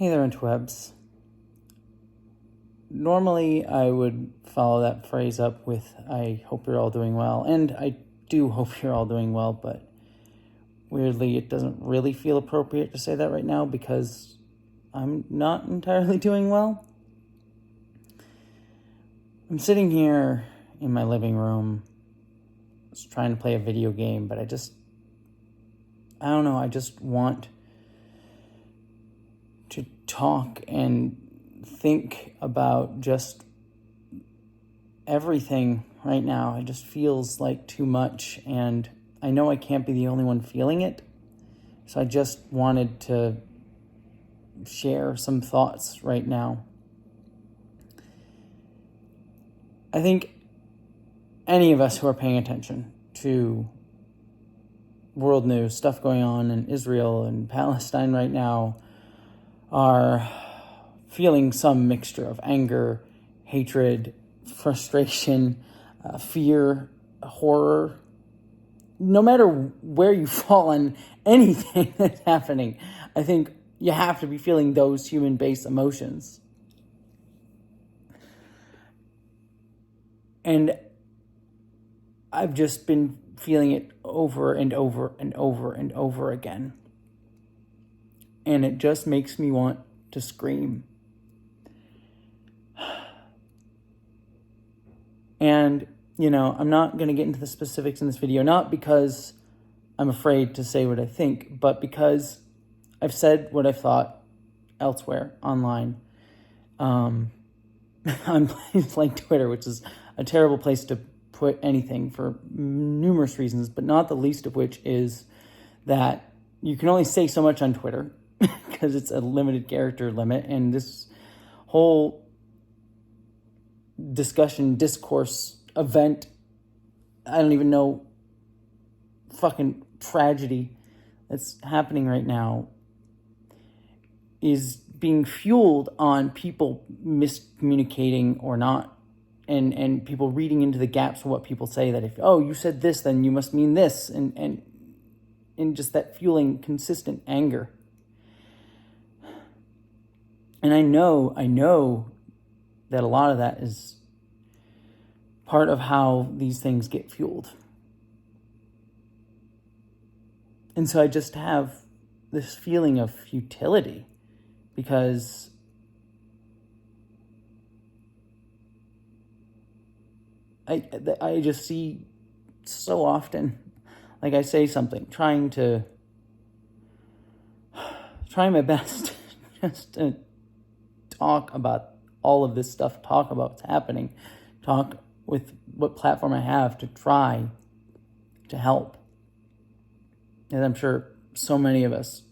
Hey there, interwebs. Normally, I would follow that phrase up with, I hope you're all doing well. And I do hope you're all doing well, but weirdly, it doesn't really feel appropriate to say that right now because I'm not entirely doing well. I'm sitting here in my living room, just trying to play a video game, but I just want to talk and think about just everything right now. It just feels like too much, and I know I can't be the only one feeling it, so I just wanted to share some thoughts right now. I think any of us who are paying attention to world news, stuff going on in Israel and Palestine right now, are feeling some mixture of anger, hatred, frustration, fear, horror. No matter where you fall on anything that's happening, I think you have to be feeling those human-based emotions. And I've just been feeling it over and over and over and over again. And it just makes me want to scream. And, I'm not going to get into the specifics in this video, not because I'm afraid to say what I think, but because I've said what I've thought elsewhere online. On places like Twitter, which is a terrible place to put anything for numerous reasons, but not the least of which is that you can only say so much on Twitter because it's a limited character limit, and this whole discourse, event, I don't even know, fucking tragedy that's happening right now is being fueled on people miscommunicating or not, and people reading into the gaps of what people say, that if, you said this, then you must mean this, and just that fueling consistent anger. And I know that a lot of that is part of how these things get fueled. And so I just have this feeling of futility because I just see so often, like I say something, trying my best just to talk about all of this stuff, talk about what's happening, talk with what platform I have to try to help. And I'm sure so many of us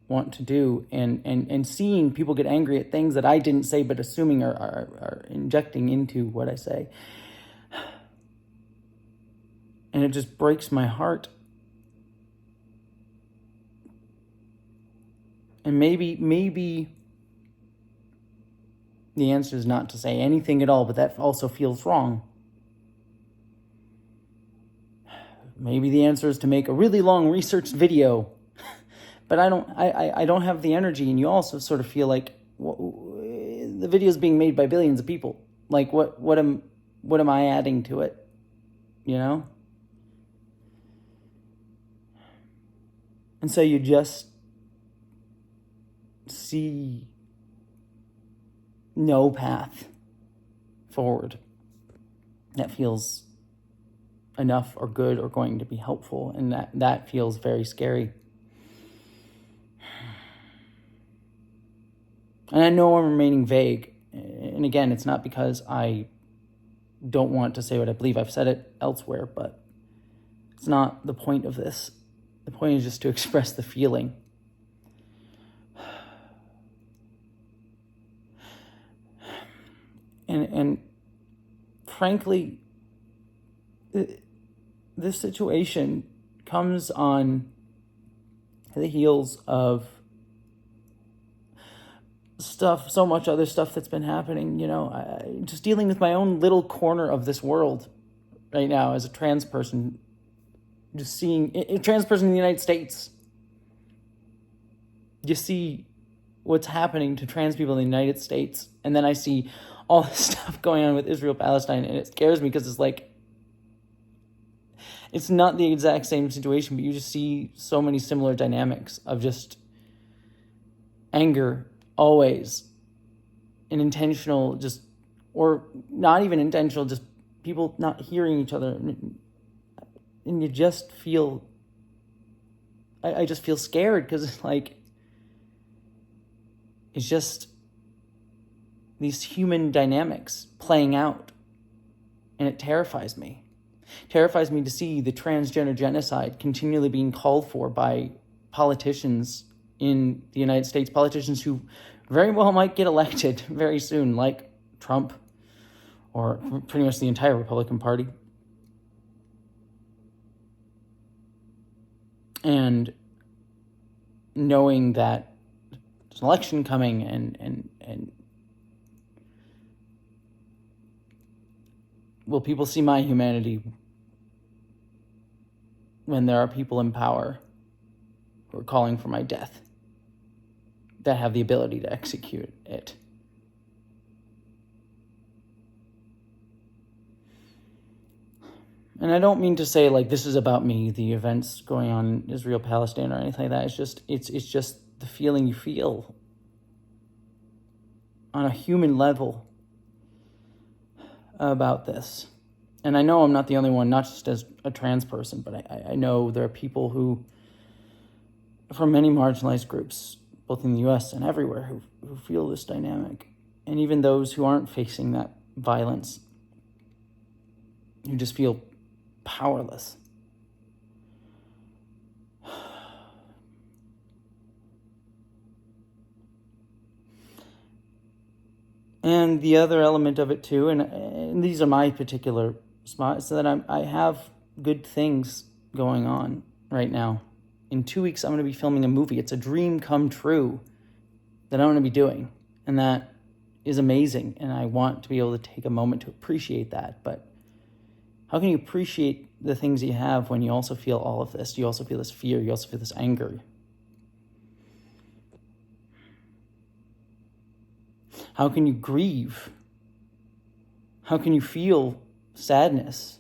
want to do, and seeing people get angry at things that I didn't say but assuming are injecting into what I say. And it just breaks my heart. And maybe the answer is not to say anything at all, but that also feels wrong. Maybe the answer is to make a really long researched video, but I don't have the energy. And you also sort of feel like the video is being made by billions of people. Like what am I adding to it? And so you just see no path forward that feels enough or good or going to be helpful, and that feels very scary. And I know I'm remaining vague, and again, it's not because I don't want to say what I believe. I've said it elsewhere, but it's not the point of this. The point is just to express the feeling. And frankly, this situation comes on the heels of so much other stuff that's been happening. Just dealing with my own little corner of this world right now as a trans person, just seeing a trans person in the United States. You see what's happening to trans people in the United States, and then I see all this stuff going on with Israel-Palestine, and it scares me because it's like, it's not the exact same situation, but you just see so many similar dynamics of just anger always, and intentional, just, or not even intentional, just people not hearing each other, and you just feel, I just feel scared, because it's like, it's just these human dynamics playing out, and it terrifies me. It terrifies me to see the transgender genocide continually being called for by politicians in the United States, politicians who very well might get elected very soon, like Trump, or pretty much the entire Republican Party. And knowing that there's an election coming, and will people see my humanity when there are people in power who are calling for my death, that have the ability to execute it? And I don't mean to say like this is about me, the events going on in Israel, Palestine, or anything like that. It's just the feeling you feel on a human level about this. And I know I'm not the only one, not just as a trans person, but I know there are people who, from many marginalized groups, both in the US and everywhere, who feel this dynamic. And even those who aren't facing that violence, who just feel powerless. And the other element of it too, and these are my particular spots, so that I have good things going on right now. In 2 weeks, I'm going to be filming a movie. It's a dream come true that I'm going to be doing. And that is amazing. And I want to be able to take a moment to appreciate that. But how can you appreciate the things you have when you also feel all of this? You also feel this fear. You also feel this anger. How can you grieve? How can you feel sadness?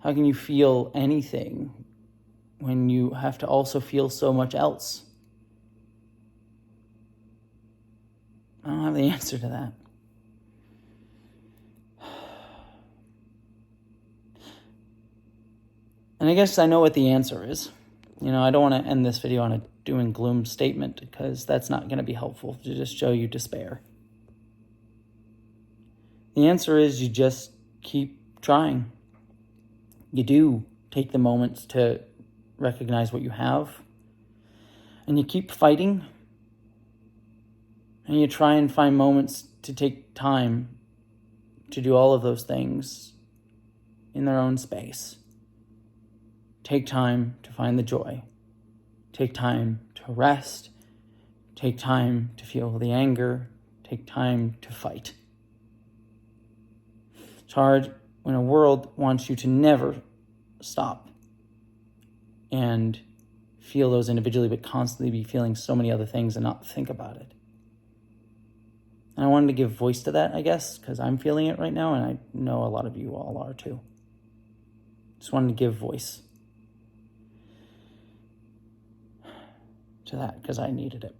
How can you feel anything when you have to also feel so much else? I don't have the answer to that. And I guess I know what the answer is. You know, I don't want to end this video on a doom and gloom statement, because that's not going to be helpful to just show you despair. The answer is you just keep trying. You do take the moments to recognize what you have, and you keep fighting, and you try and find moments to take time to do all of those things in their own space. Take time to find the joy. Take time to rest. Take time to feel the anger. Take time to fight. It's hard when a world wants you to never stop and feel those individually, but constantly be feeling so many other things and not think about it. And I wanted to give voice to that, I guess, because I'm feeling it right now, and I know a lot of you all are too. Just wanted to give voice to that because I needed it.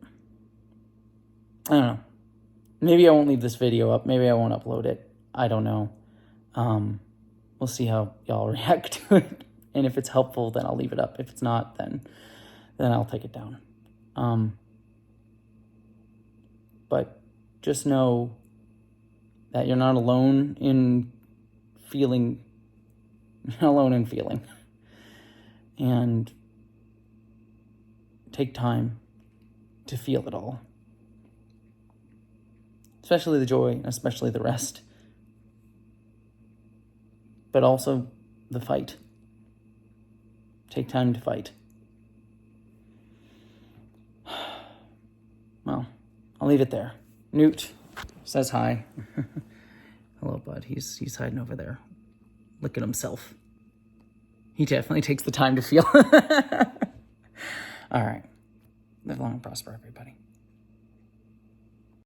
I don't know. Maybe I won't leave this video up. Maybe I won't upload it. I don't know. We'll see how y'all react to it. And if it's helpful, then I'll leave it up. If it's not, then I'll take it down. But just know that you're not alone in feeling. You're not alone in feeling. And take time to feel it all. Especially the joy, and especially the rest. But also the fight. Take time to fight. Well, I'll leave it there. Newt says hi. Hello, bud. He's hiding over there. Look at himself. He definitely takes the time to feel. All right. Live long and prosper, everybody.